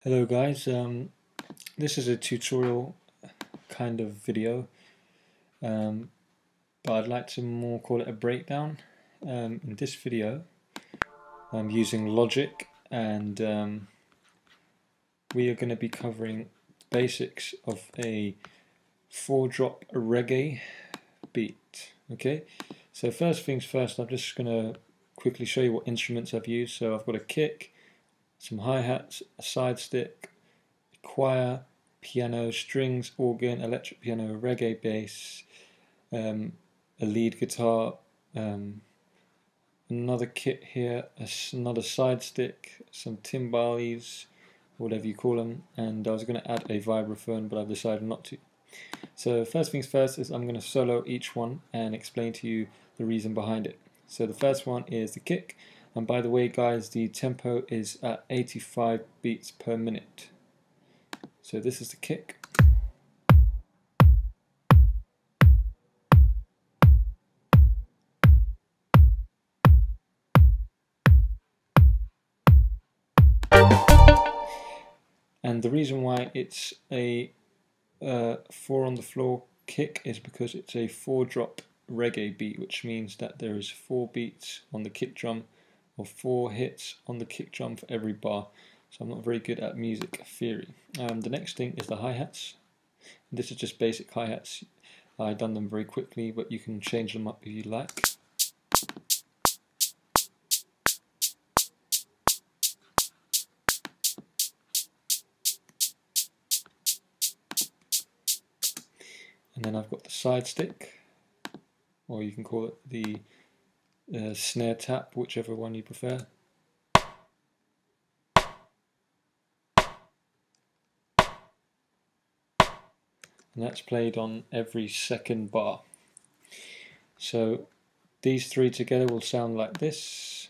Hello guys, this is a tutorial kind of video, but I'd like to more call it a breakdown. In this video I'm using Logic and we are going to be covering basics of a 4-drop reggae beat. Okay, so first things first, I'm just going to quickly show you what instruments I've used. So I've got a kick, some hi-hats, a side stick, a choir, piano, strings, organ, electric piano, reggae bass, a lead guitar, another kit here, another side stick, some timbales, whatever you call them, and I was going to add a vibraphone but I've decided not to. So first things first is I'm going to solo each one and explain to you the reason behind it. So the first one is the kick. And by the way guys, the tempo is at 85 beats per minute. So this is the kick. And the reason why it's a 4 on the floor kick is because it's a 4-drop reggae beat, which means that there is 4 beats on the kick drum or 4 hits on the kick drum for every bar. So I'm not very good at music theory. The next thing is the hi-hats. This is just basic hi-hats. I've done them very quickly, but you can change them up if you like. And then I've got the side stick, or you can call it the snare tap, whichever one you prefer. And that's played on every second bar. So these 3 together will sound like this.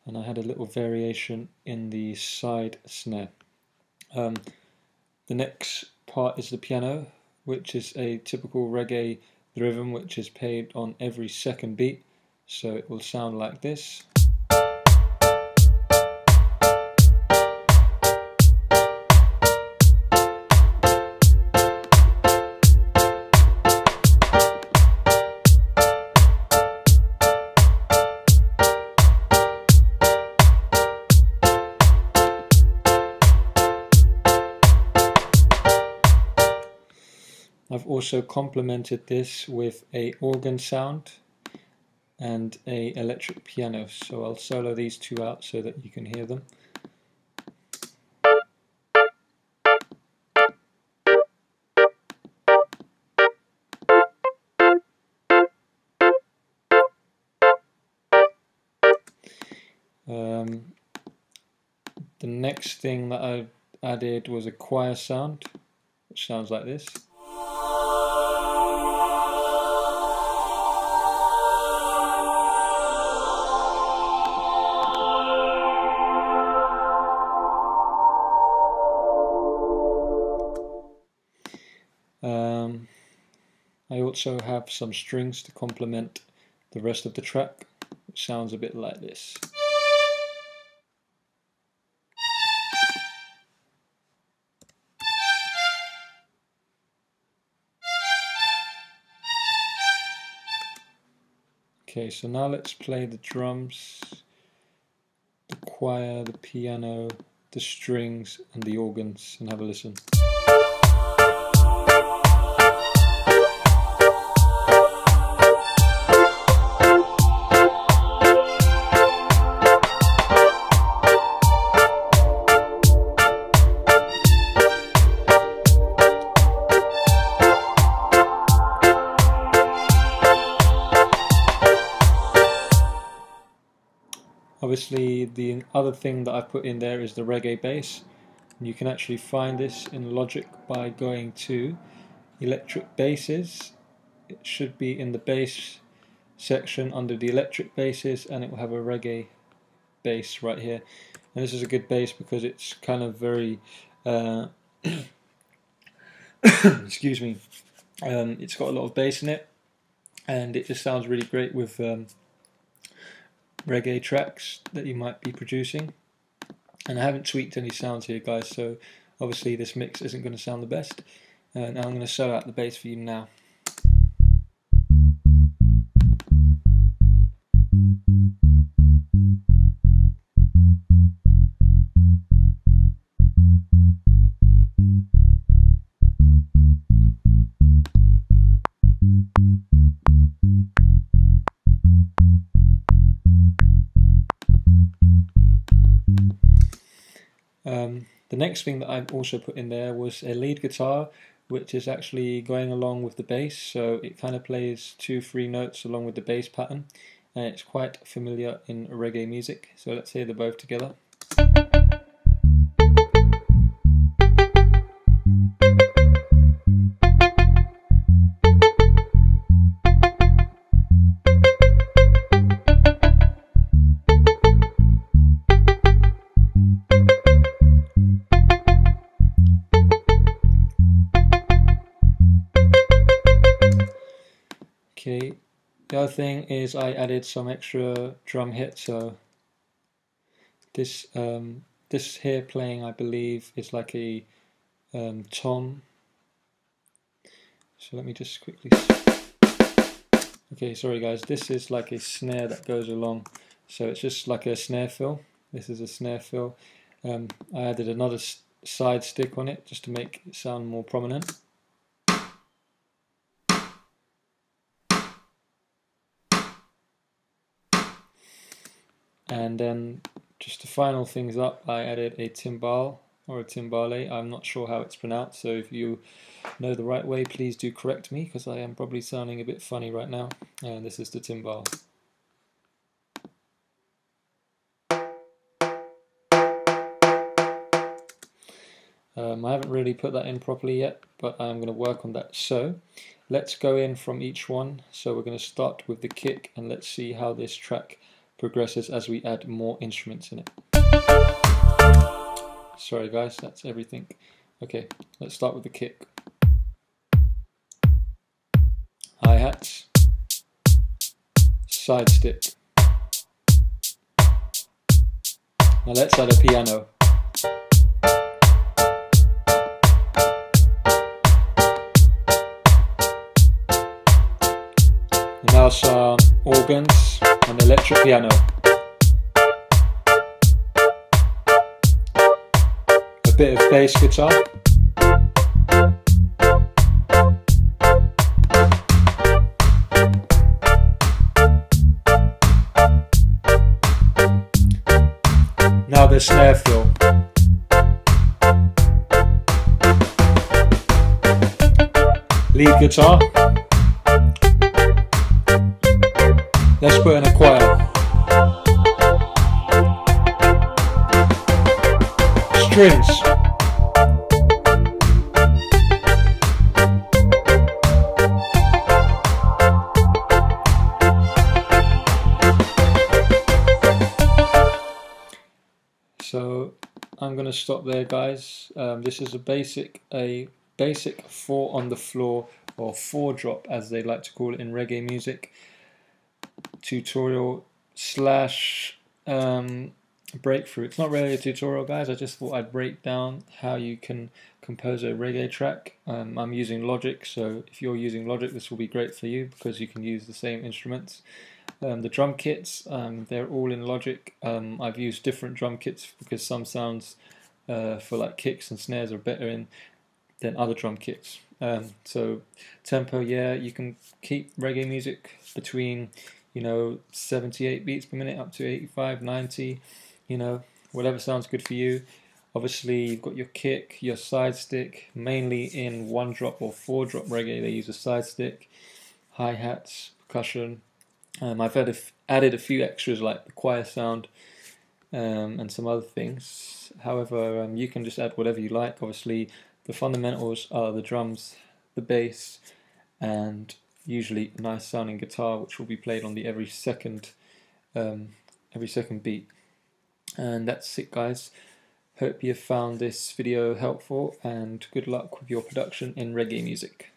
And I had a little variation in the side snare. The next part is the piano, which is a typical reggae rhythm which is played on every second beat, so it will sound like this. I've also complemented this with a organ sound and a electric piano, so I'll solo these 2 out so that you can hear them. The next thing that I added was a choir sound, which sounds like this. I also have some strings to complement the rest of the track, which sounds a bit like this. Okay, so now let's play the drums, the choir, the piano, the strings and the organs, and have a listen. Obviously the other thing that I put in there is the reggae bass. And you can actually find this in Logic by going to electric basses. It should be in the bass section under the electric basses, and it will have a reggae bass right here. And this is a good bass because it's kind of very excuse me, it's got a lot of bass in it, and it just sounds really great with reggae tracks that you might be producing. And I haven't tweaked any sounds here, guys, so obviously this mix isn't going to sound the best. Now I'm going to solo out the bass for you now. The next thing that I also put in there was a lead guitar, which is actually going along with the bass, so it kind of plays 2-3 notes along with the bass pattern, and it's quite familiar in reggae music. So let's hear them both together. Okay, the other thing is I added some extra drum hits. So this this here playing, I believe, is like a tom. So let me just quickly. Okay, sorry guys. This is like a snare that goes along. So it's just like a snare fill. This is a snare fill. I added another side stick on it just to make it sound more prominent. And then just to final things up, I added a timbale or a timbale. I'm not sure how it's pronounced, so if you know the right way, please do correct me, because I am probably sounding a bit funny right now. And this is the timbale. I haven't really put that in properly yet, but I'm going to work on that. So let's go in from each one. So we're going to start with the kick, and let's see how this track progresses as we add more instruments in it. Sorry guys, that's everything. Okay, let's start with the kick. Hi-hats, side stick. Now let's add a piano. And now some organs and electric piano. A bit of bass guitar. Now the snare fill. Lead guitar. Let's put in a choir. Strings. So I'm going to stop there, guys. This is a basic 4 on the floor, or 4 drop as they like to call it in reggae music, tutorial slash breakthrough. It's not really a tutorial, guys. I just thought I'd break down how you can compose a reggae track. I'm using Logic, so if you're using Logic, this will be great for you because you can use the same instruments. The drum kits, they're all in Logic. I've used different drum kits because some sounds for like kicks and snares are better than other drum kits. So tempo, yeah, you can keep reggae music between 78 beats per minute up to 85, 90, whatever sounds good for you. Obviously you've got your kick, your side stick, mainly in 1 drop or 4 drop reggae they use a side stick, hi-hats, percussion. I've added a few extras like the choir sound and some other things. However, you can just add whatever you like. Obviously the fundamentals are the drums, the bass, and usually a nice sounding guitar, which will be played on the every second beat. And that's it, guys. Hope you found this video helpful, and good luck with your production in reggae music.